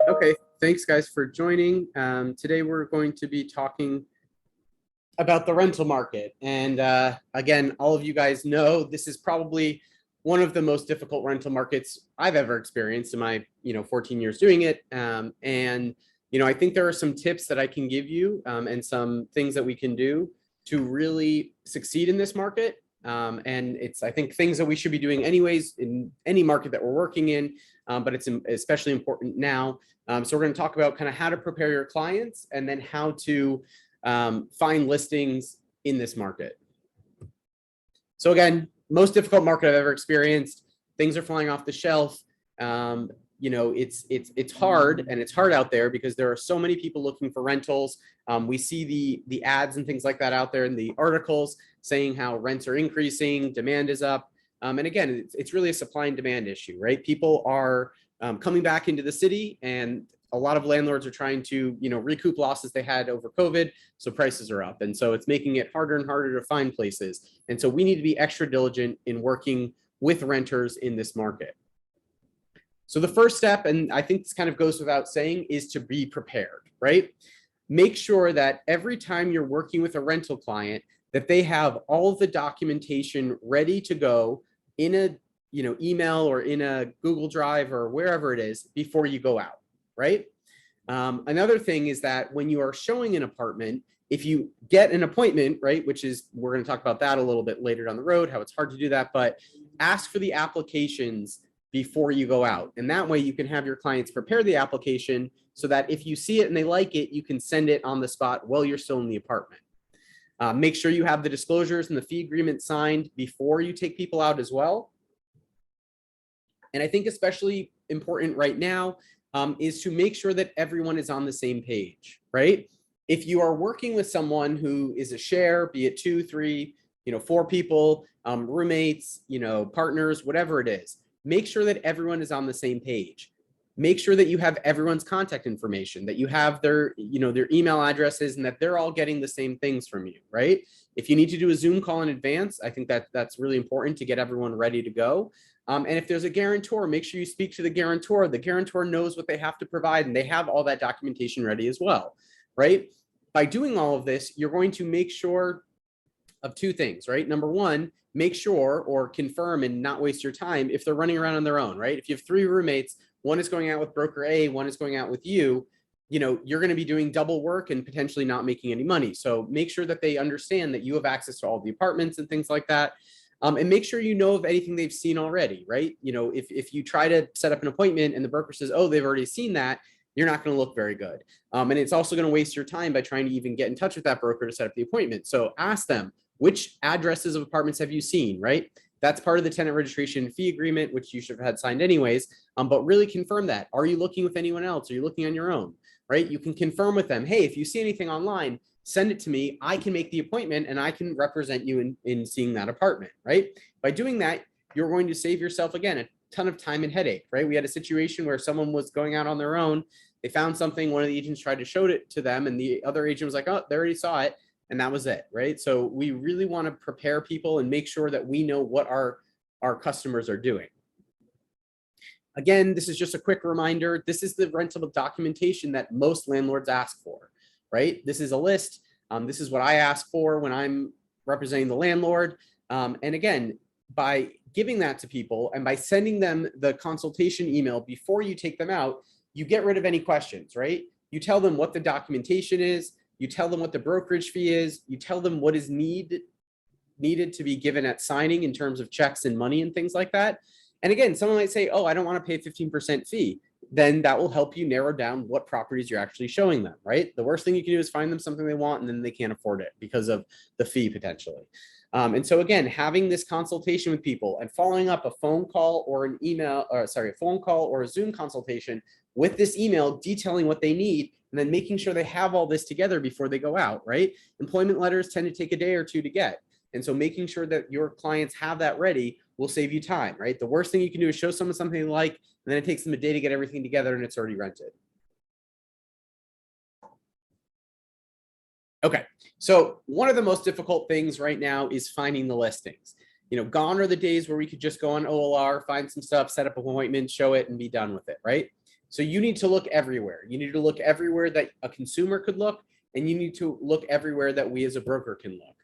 Okay, thanks guys for joining. Today we're going to be talking about the rental market. And again, all of you guys know this is probably one of the most difficult rental markets I've ever experienced in my 14 years doing it. I think there are some tips that I can give you and some things that we can do to really succeed in this market. And it's, I think, things that we should be doing anyways in any market that we're working in, but it's especially important now. So we're going to talk about kind of how to prepare your clients and then how to find listings in this market. So again, most difficult market I've ever experienced. Things are flying off the shelf. It's hard, and it's hard out there because there are so many people looking for rentals. We see the ads and things like that out there in the articles saying how rents are increasing, demand is up. And again, it's really a supply and demand issue, right? People are coming back into the city, and a lot of landlords are trying to, recoup losses they had over COVID. So prices are up. And so it's making it harder and harder to find places. And so we need to be extra diligent in working with renters in this market. So the first step, and I think this kind of goes without saying, is to be prepared, right? Make sure that every time you're working with a rental client, that they have all of the documentation ready to go in a email or in a Google Drive or wherever it is before you go out, right? Another thing is that when you are showing an apartment, if you get an appointment, right, which is, we're going to talk about that a little bit later down the road, how it's hard to do that, but ask for the applications before you go out. And that way you can have your clients prepare the application so that if you see it and they like it, you can send it on the spot while you're still in the apartment. Make sure you have the disclosures and the fee agreement signed before you take people out as well. And I think especially important right now is to make sure that everyone is on the same page, right? If you are working with someone who is a share, be it 2, 3, 4 people, roommates, partners, whatever it is, make sure that everyone is on the same page. Make sure that you have everyone's contact information, that you have their email addresses, and that they're all getting the same things from you, right? If you need to do a Zoom call in advance, I think that's really important to get everyone ready to go. And if there's a guarantor, make sure you speak to the guarantor. The guarantor knows what they have to provide, and they have all that documentation ready as well, right? By doing all of this, you're going to make sure of 2 things, right? Number 1, make sure or confirm and not waste your time if they're running around on their own, right? If you have 3 roommates, one is going out with broker A, one is going out with you, you're going to be doing double work and potentially not making any money. So make sure that they understand that you have access to all the apartments and things like that. And make sure you know of anything they've seen already, right? If you try to set up an appointment and the broker says, oh, they've already seen that, you're not going to look very good. And it's also going to waste your time by trying to even get in touch with that broker to set up the appointment. So ask them, which addresses of apartments have you seen, right? That's part of the tenant registration fee agreement, which you should have had signed anyways. But really confirm that. Are you looking with anyone else? Are you looking on your own, right? You can confirm with them, hey, if you see anything online, send it to me. I can make the appointment and I can represent you in seeing that apartment, right? By doing that, you're going to save yourself, again, a ton of time and headache, right? We had a situation where someone was going out on their own. They found something, one of the agents tried to show it to them, and the other agent was like, oh, they already saw it. And that was it, right? So we really want to prepare people and make sure that we know what our customers are doing. Again, this is just a quick reminder. This is the rental documentation that most landlords ask for, right? This is a list. This is what I ask for when I'm representing the landlord. And again, by giving that to people and by sending them the consultation email before you take them out, you get rid of any questions, right? You tell them what the documentation is. You tell them what the brokerage fee is. You tell them what is needed to be given at signing in terms of checks and money and things like that. And again, someone might say, oh, I don't want to pay a 15% fee. Then that will help you narrow down what properties you're actually showing them, right? The worst thing you can do is find them something they want and then they can't afford it because of the fee potentially. And so again, having this consultation with people and following up a phone call or an email, or sorry, a phone call or a Zoom consultation with this email detailing what they need, and then making sure they have all this together before they go out, right? Employment letters tend to take a day or 2 to get. And so making sure that your clients have that ready will save you time, right? The worst thing you can do is show someone something they like, and then it takes them a day to get everything together and it's already rented. Okay, so one of the most difficult things right now is finding the listings. Gone are the days where we could just go on OLR, find some stuff, set up an appointment, show it, and be done with it, right? So you need to look everywhere. You need to look everywhere that a consumer could look, and you need to look everywhere that we as a broker can look.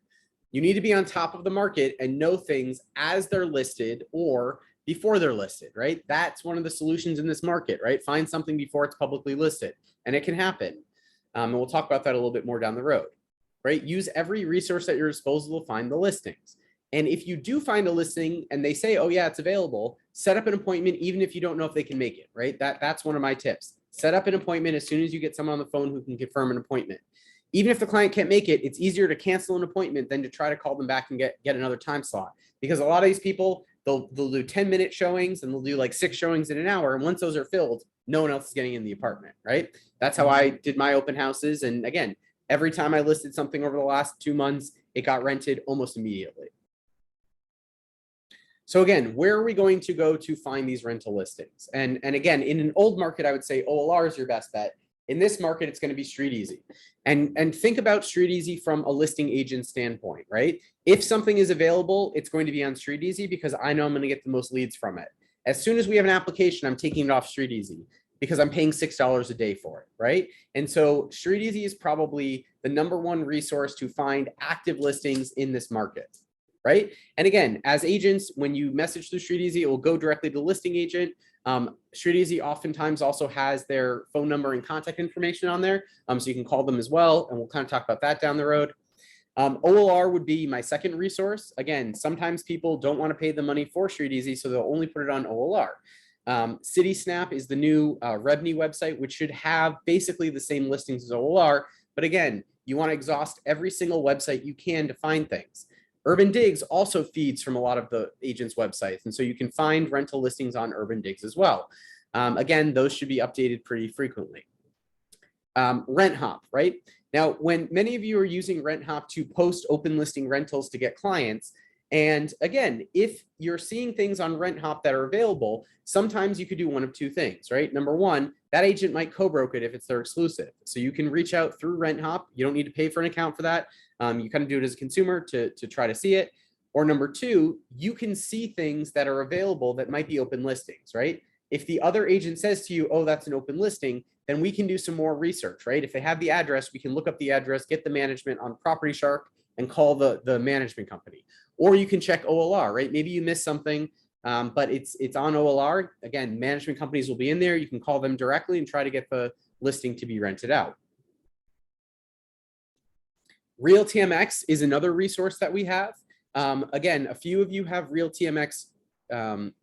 You need to be on top of the market and know things as they're listed or before they're listed, right? That's one of the solutions in this market, right? Find something before it's publicly listed, and it can happen. And we'll talk about that a little bit more down the road, right? Use every resource at your disposal to find the listings. And if you do find a listing and they say, oh yeah, it's available, set up an appointment even if you don't know if they can make it, right? That's one of my tips. Set up an appointment as soon as you get someone on the phone who can confirm an appointment. Even if the client can't make it, it's easier to cancel an appointment than to try to call them back and get another time slot. Because a lot of these people, they'll do 10-minute showings and they'll do like 6 showings in an hour. And once those are filled, no one else is getting in the apartment, right? That's how I did my open houses. And again, every time I listed something over the last 2 months, it got rented almost immediately. So again, where are we going to go to find these rental listings? And again, in an old market, I would say OLR is your best bet. In this market, it's going to be StreetEasy. And think about StreetEasy from a listing agent standpoint, right? If something is available, it's going to be on StreetEasy because I know I'm going to get the most leads from it. As soon as we have an application, I'm taking it off StreetEasy because I'm paying $6 a day for it, right? And so StreetEasy is probably the #1 resource to find active listings in this market, right? And again, as agents, when you message through StreetEasy, it will go directly to the listing agent. StreetEasy oftentimes also has their phone number and contact information on there, so you can call them as well, and we'll kind of talk about that down the road. OLR would be my second resource. Again, sometimes people don't want to pay the money for StreetEasy, so they'll only put it on OLR. CitySnap is the new Rebney website, which should have basically the same listings as OLR, but again, you want to exhaust every single website you can to find things. Urban Digs also feeds from a lot of the agents' websites, and so you can find rental listings on Urban Digs as well. Again, those should be updated pretty frequently. RentHop, right? Now, when many of you are using RentHop to post open listing rentals to get clients, and again, if you're seeing things on RentHop that are available, sometimes you could do one of 2 things, right? #1, that agent might co-broke it if it's their exclusive. So you can reach out through RentHop. You don't need to pay for an account for that. You kind of do it as a consumer to try to see it. Or #2, you can see things that are available that might be open listings, right? If the other agent says to you, oh, that's an open listing, then we can do some more research, right? If they have the address, we can look up the address, get the management on Property Shark and call the management company. Or you can check OLR, right? Maybe you missed something, but it's on OLR. Again, management companies will be in there. You can call them directly and try to get the listing to be rented out. RealTMX is another resource that we have. Again, a few of you have RealTMX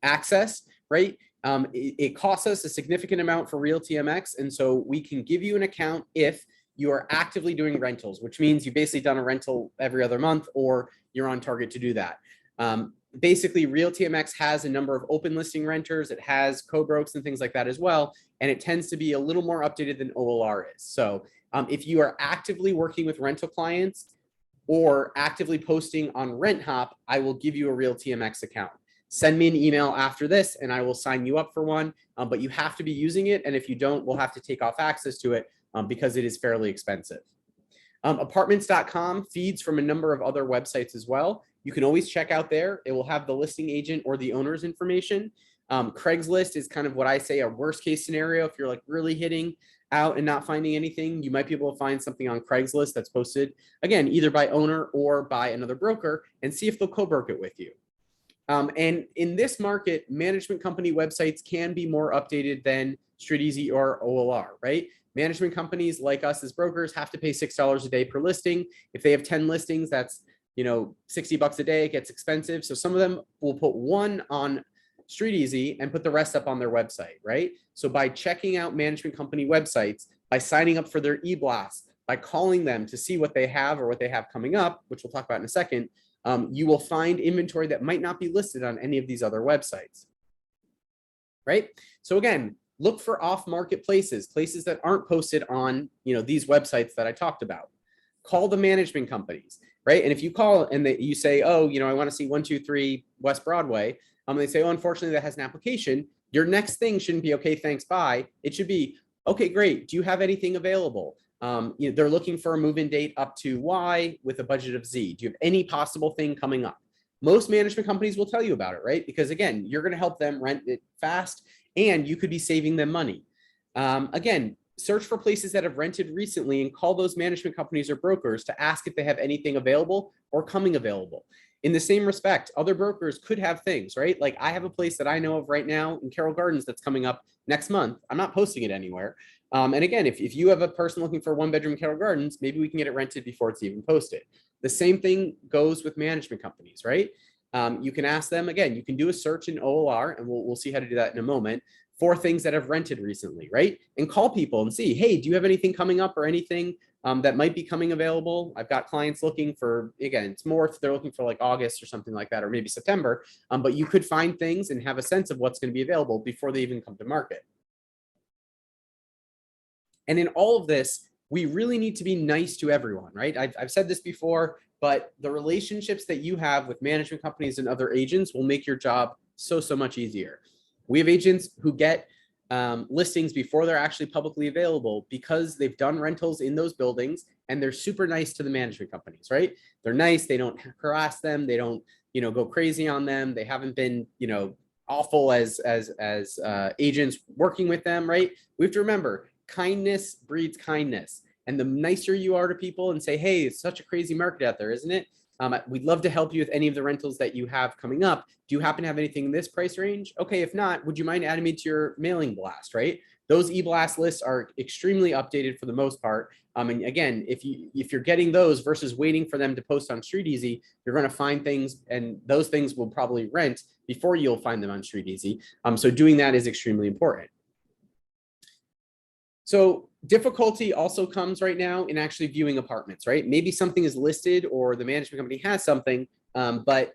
access, right? It costs us a significant amount for RealTMX, and so we can give you an account if you are actively doing rentals, which means you've basically done a rental every other month or you're on target to do that. Basically, RealTMX has a number of open listing renters. It has co-brokes and things like that as well, and it tends to be a little more updated than OLR is. So if you are actively working with rental clients or actively posting on RentHop, I will give you a RealTMX account. Send me an email after this and I will sign you up for one, but you have to be using it. And if you don't, we'll have to take off access to it because it is fairly expensive. Apartments.com feeds from a number of other websites as well. You can always check out there. It will have the listing agent or the owner's information. Craigslist is kind of what I say a worst case scenario. If you're like really hitting out and not finding anything, you might be able to find something on Craigslist that's posted, again, either by owner or by another broker, and see if they'll co-broke it with you. And in this market, management company websites can be more updated than StreetEasy or OLR, right? Management companies like us as brokers have to pay $6 a day per listing. If they have 10 listings, that's, you know, $60 a day. It gets expensive. So some of them will put one on StreetEasy and put the rest up on their website, right? So by checking out management company websites, by signing up for their e-blast, by calling them to see what they have or what they have coming up, which we'll talk about in a second, you will find inventory that might not be listed on any of these other websites, right? So again, look for off-market places, places that aren't posted on, you know, these websites that I talked about. Call the management companies, right? And if you call and you say, oh, you know, I want to see 123 West Broadway, they say, oh, unfortunately, that has an application. Your next thing shouldn't be, okay, thanks, bye. It should be, okay, great. Do you have anything available? You know, they're looking for a move-in date up to Y with a budget of Z. Do you have any possible thing coming up? Most management companies will tell you about it, right? Because again, you're going to help them rent it fast and you could be saving them money. Again, search for places that have rented recently and call those management companies or brokers to ask if they have anything available or coming available. In the same respect, other brokers could have things, right? Like I have a place that I know of right now in Carroll Gardens that's coming up next month. I'm not posting it anywhere. And again, if you have a person looking for a 1-bedroom Carroll Gardens, maybe we can get it rented before it's even posted. The same thing goes with management companies, right? You can ask them, again, you can do a search in OLR, and we'll see how to do that in a moment, for things that have rented recently, right? And call people and see, hey, do you have anything coming up or anything that might be coming available? I've got clients looking for, again, it's more if they're looking for like August or something like that, or maybe September, but you could find things and have a sense of what's going to be available before they even come to market. And in all of this, we really need to be nice to everyone, right? I've said this before, but the relationships that you have with management companies and other agents will make your job so much easier. We have agents who get listings before they're actually publicly available because they've done rentals in those buildings and they're super nice to the management companies, right? They're nice. They don't harass them. They don't, go crazy on them. They haven't been, awful as agents working with them, right? We have to remember, kindness breeds kindness. And the nicer you are to people and say, hey, it's such a crazy market out there, isn't it? We'd love to help you with any of the rentals that you have coming up. Do you happen to have anything in this price range? Okay, if not, would you mind adding me to your mailing blast, right? Those e-blast lists are extremely updated for the most part. And again, if you're getting those versus waiting for them to post on StreetEasy, you're going to find things, and those things will probably rent before you'll find them on StreetEasy. So doing that is extremely important. So difficulty also comes right now in actually viewing apartments, right? Maybe something is listed or the management company has something, but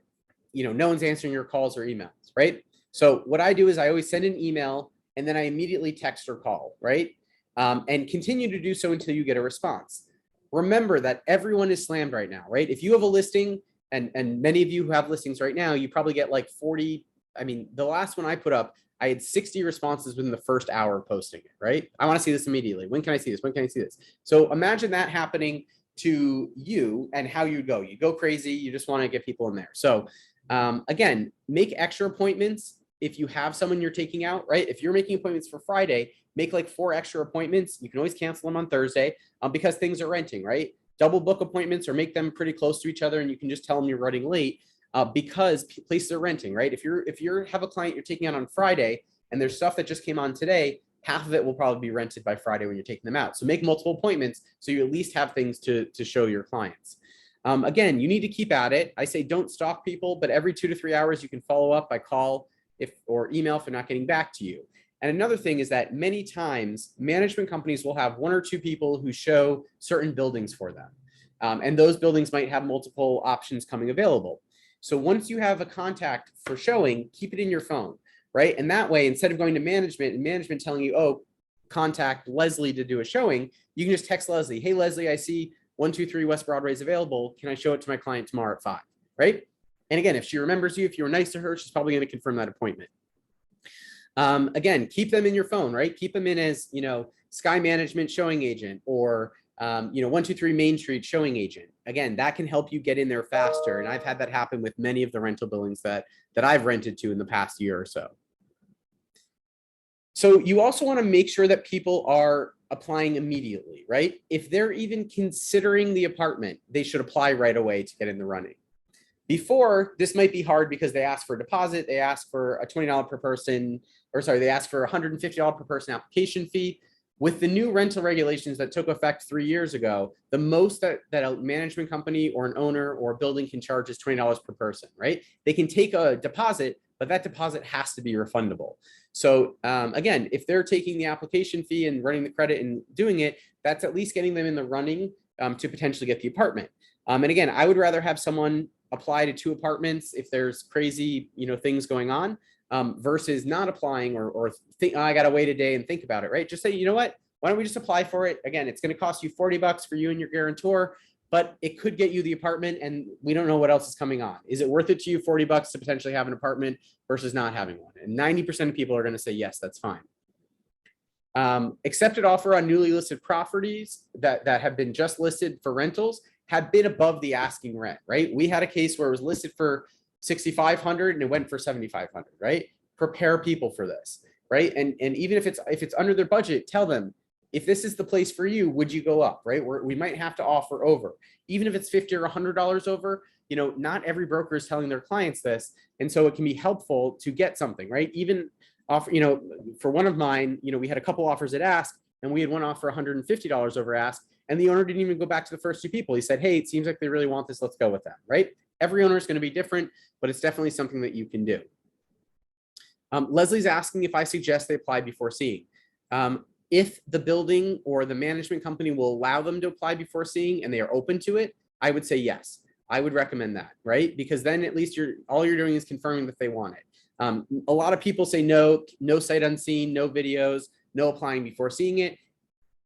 no one's answering your calls or emails, right? So what I do is I always send an email and then I immediately text or call, right? And continue to do so until you get a response. Remember that everyone is slammed right now, right? If you have a listing, and many of you who have listings right now, you probably get like 40. I mean, the last one I put up, I had 60 responses within the first hour of posting it, right? I want to see this immediately. When can I see this? When can I see this? So imagine that happening to you and how you go. You go crazy. You just want to get people in there. So again, make extra appointments if you have someone you're taking out, right? If you're making appointments for Friday, make like 4 extra appointments. You can always cancel them on Thursday because things are renting, right? Double book appointments or make them pretty close to each other, and you can just tell them you're running late. Because places are renting, right? If you have a client you're taking out on Friday and there's stuff that just came on today, half of it will probably be rented by Friday when you're taking them out. So make multiple appointments so you at least have things to show your clients. Again, you need to keep at it. I say don't stalk people, but every 2 to 3 hours you can follow up by call or email if they're not getting back to you. And another thing is that many times management companies will have 1 or 2 people who show certain buildings for them. And those buildings might have multiple options coming available. So once you have a contact for showing, keep it in your phone, right? And that way, instead of going to management and management telling you, oh, contact Leslie to do a showing, you can just text Leslie, hey, Leslie, I see 123 West Broadway is available. Can I show it to my client tomorrow at 5, right? And again, if she remembers you, if you were nice to her, she's probably going to confirm that appointment. Again, keep them in your phone, right? Keep them in as, Sky Management showing agent or 123 Main Street showing agent. Again, that can help you get in there faster. And I've had that happen with many of the rental buildings that I've rented to in the past year or so. So you also want to make sure that people are applying immediately, right? If they're even considering the apartment, they should apply right away to get in the running. Before, this might be hard because they ask for a deposit, they ask for a $20 per person, they ask for a $150 per person application fee. With the new rental regulations that took effect 3 years ago, the most that a management company or an owner or a building can charge is $20 per person, right? They can take a deposit, but that deposit has to be refundable. So again, if they're taking the application fee and running the credit and doing it, that's at least getting them in the running to potentially get the apartment. And again, I would rather have someone apply to 2 apartments if there's crazy, things going on. Versus not applying or think, oh, I got to wait a day and think about it, right? Just say, you know what, why don't we just apply for it? Again, it's going to cost you $40 for you and your guarantor, but it could get you the apartment and we don't know what else is coming on. Is it worth it to you, $40 to potentially have an apartment versus not having one? And 90% of people are going to say, yes, that's fine. Accepted offer on newly listed properties that have been just listed for rentals have been above the asking rent, right? We had a case where it was listed for $6,500 and it went for $7,500, right? Prepare people for this. right? And even if it's under their budget, tell them, if this is the place for you, would you go up, right? We might have to offer over, even if it's $50 or $100 over. Not every broker is telling their clients this, and so it can be helpful to get something, right? Even offer, for one of mine, we had a couple offers at ask, and we had one offer $150 over ask, and the owner didn't even go back to the first two people. He said, hey, it seems like they really want this, let's go with them, right? Every owner is going to be different, but it's definitely something that you can do. Leslie's asking if I suggest they apply before seeing. If the building or the management company will allow them to apply before seeing and they are open to it, I would say yes. I would recommend that, right? Because then at least all you're doing is confirming that they want it. A lot of people say no sight unseen, no videos, no applying before seeing it.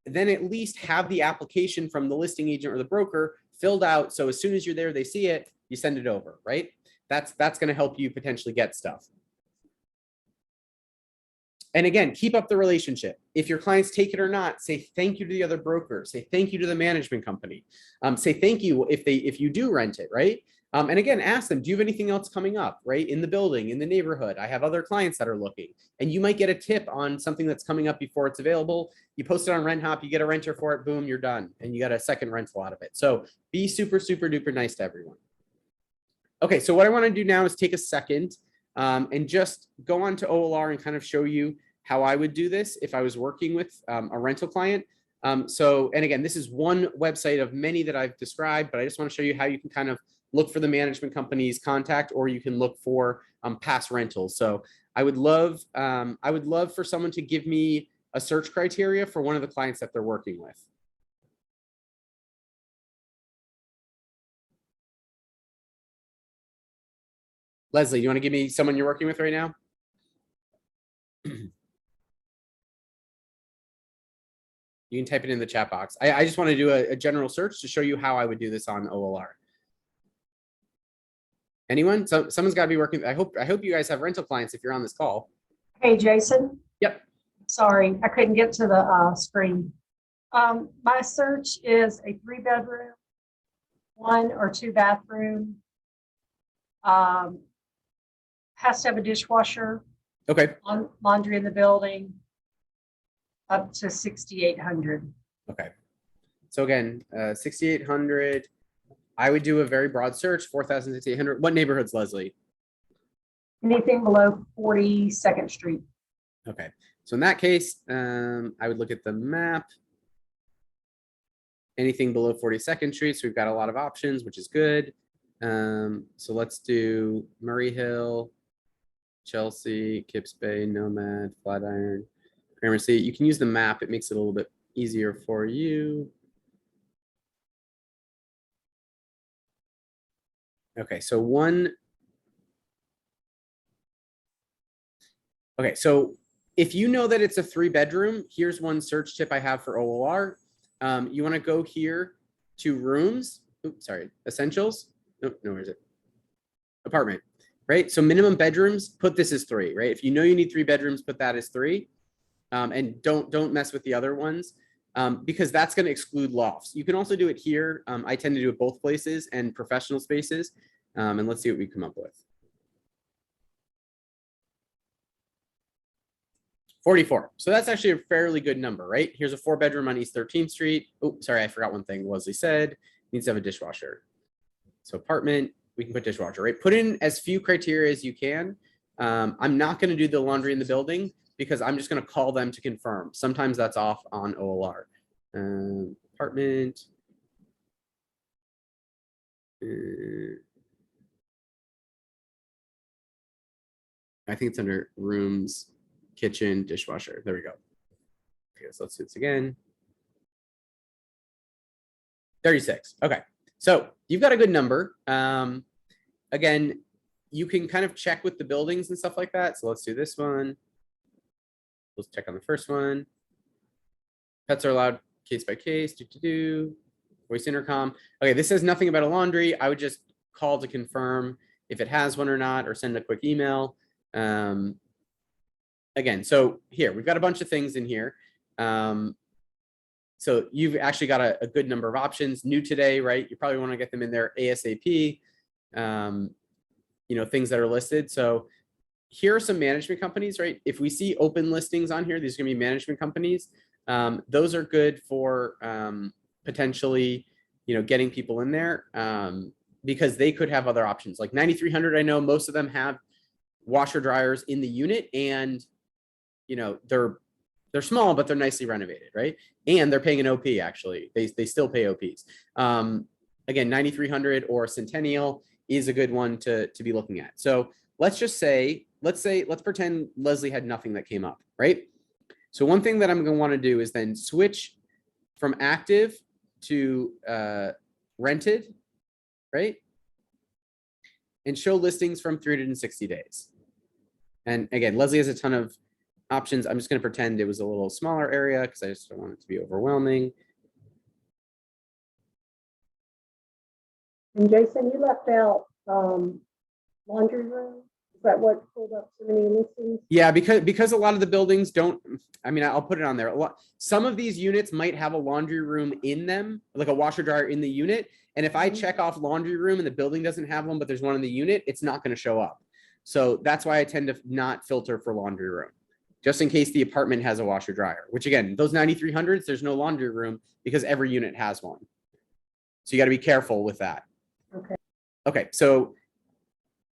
Then at least have the application from the listing agent or the broker filled out. So as soon as you're there, they see it, you send it over, right? That's going to help you potentially get stuff. And again, keep up the relationship. If your clients take it or not, say thank you to the other broker. Say thank you to the management company. Say thank you if you do rent it, right? And again, ask them, do you have anything else coming up, right? In the building, in the neighborhood? I have other clients that are looking. And you might get a tip on something that's coming up before it's available. You post it on RentHop, you get a renter for it, boom, you're done. And you got a second rental out of it. So be super, super duper nice to everyone. Okay, so what I want to do now is take a second and just go on to OLR and kind of show you how I would do this if I was working with a rental client. And again, this is one website of many that I've described, but I just want to show you how you can kind of look for the management company's contact, or you can look for past rentals. So I would love for someone to give me a search criteria for one of the clients that they're working with. Leslie, do you want to give me someone you're working with right now? You can type it in the chat box. I just want to do a general search to show you how I would do this on OLR. Anyone? So someone's got to be working. I hope you guys have rental clients if you're on this call. Hey, Jason. Yep. Sorry, I couldn't get to the screen. My search is a 3-bedroom, 1 or 2 bathroom. Has to have a dishwasher. Okay. Laundry in the building. Up to 6,800. Okay. So again, 6,800. I would do a very broad search, 4,600. What neighborhoods, Leslie? Anything below 42nd Street. Okay. So in that case, I would look at the map. Anything below 42nd Street. So we've got a lot of options, which is good. So let's do Murray Hill, Chelsea, Kips Bay, Nomad, Flatiron, Gramercy. You can use the map. It makes it a little bit easier for you. Okay, so okay, so if you know that it's a 3-bedroom, here's one search tip I have for OLR. You want to go here to rooms. Oops, sorry, essentials. No, where is it? Apartment, right? So minimum bedrooms, put this as 3, right? If you know you need 3 bedrooms, put that as 3. And don't mess with the other ones because that's going to exclude lofts. You can also do it here. I tend to do it both places and professional spaces. And let's see what we come up with. 44. So that's actually a fairly good number, right? Here's a 4-bedroom on East 13th Street. Oh, sorry, I forgot one thing. Leslie said needs to have a dishwasher. So apartment, we can put dishwasher, right? Put in as few criteria as you can. I'm not going to do the laundry in the building because I'm just going to call them to confirm. Sometimes that's off on OLR. Apartment. I think it's under rooms, kitchen, dishwasher. There we go. Okay, so let's do this again. 36. Okay, so you've got a good number. Again, you can kind of check with the buildings and stuff like that. So let's do this one. Let's check on the first one. Pets are allowed case by case. Voice intercom. Okay, this says nothing about a laundry. I would just call to confirm if it has one or not, or send a quick email. Again, so here we've got a bunch of things in here. So you've actually got a good number of options. New today, right? You probably want to get them in there ASAP. You know, things that are listed. So here are some management companies, right? If we see open listings on here, these are gonna be management companies. Those are good for potentially, getting people in there because they could have other options. Like 9300, I know most of them have washer dryers in the unit, and they're small, but they're nicely renovated, right? And they're paying an OP actually. They still pay OPs. Again, 9300 or Centennial is a good one to be looking at. So let's pretend Leslie had nothing that came up, right? So one thing that I'm going to want to do is then switch from active to rented, right? And show listings from 360 days. And again, Leslie has a ton of options. I'm just going to pretend it was a little smaller area because I just don't want it to be overwhelming. And Jason, you left out laundry room. Is that what pulled up so many listings? Yeah, because a lot of the buildings don't. I mean, I'll put it on there. Some of these units might have a laundry room in them, like a washer dryer in the unit. And if I check off laundry room and the building doesn't have one, but there's one in the unit, it's not going to show up. So that's why I tend to not filter for laundry room, just in case the apartment has a washer dryer, which again, those 9300s, there's no laundry room because every unit has one. So you got to be careful with that. Okay. Okay. So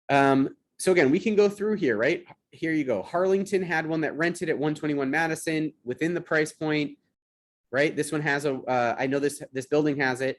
again, we can go through here, right? Here you go. Harlington had one that rented at 121 Madison within the price point, right? This one has I know this building has it.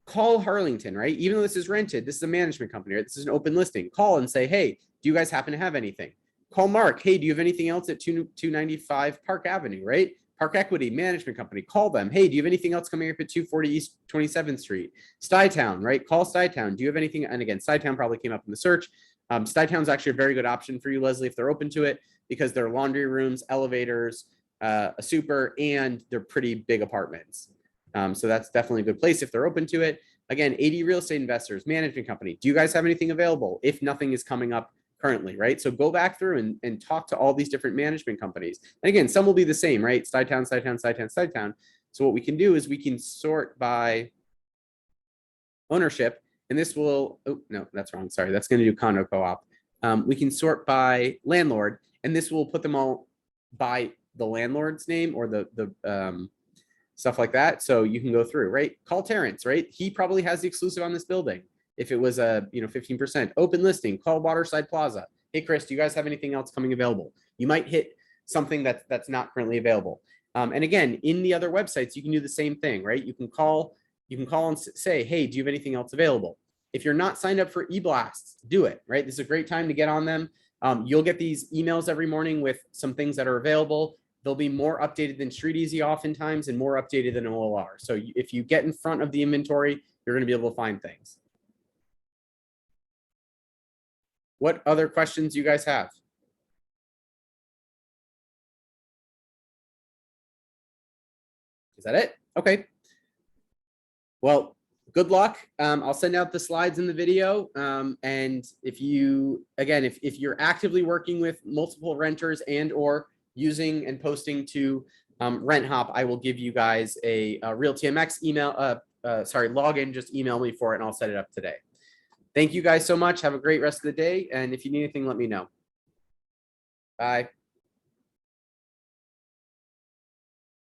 Call Harlington, right? Even though this is rented, this is a management company, right? This is an open listing. Call and say, hey, do you guys happen to have anything? Call Mark. Hey, do you have anything else at 295 Park Avenue, right? Park Equity Management Company. Call them. Hey, do you have anything else coming up at 240 East 27th Street? Stuytown, right? Call Stuytown. Do you have anything? And again, Stuytown probably came up in the search. Stuytown is actually a very good option for you, Leslie, if they're open to it, because they're laundry rooms, elevators, a super, and they're pretty big apartments. So that's definitely a good place if they're open to it. Again, 80 real estate investors, management company. Do you guys have anything available? If nothing is coming up currently, right? So go back through and talk to all these different management companies. And again, some will be the same, right? Stuytown, Stuytown, Stuytown, Stuytown. So what we can do is we can sort by ownership, and this will, oh, no, that's wrong. Sorry, that's going to do condo co-op. We can sort by landlord, and this will put them all by the landlord's name or the stuff like that. So you can go through, right? Call Terrence, right? He probably has the exclusive on this building. If it was a 15% open listing, call Waterside Plaza. Hey, Chris, do you guys have anything else coming available? You might hit something that's not currently available. And again, in the other websites, you can do the same thing, right? You can call and say, hey, do you have anything else available? If you're not signed up for eBlasts, do it, right? This is a great time to get on them. You'll get these emails every morning with some things that are available. They'll be more updated than StreetEasy oftentimes and more updated than OLR. So if you get in front of the inventory, you're going to be able to find things. What other questions you guys have? Is that it? Okay. Well, good luck. I'll send out the slides in the video. And if you, again, if you're actively working with multiple renters and or using and posting to RentHop, I will give you guys a RealTMX email, login, just email me for it and I'll set it up today. Thank you guys so much. Have a great rest of the day. And if you need anything, let me know. Bye.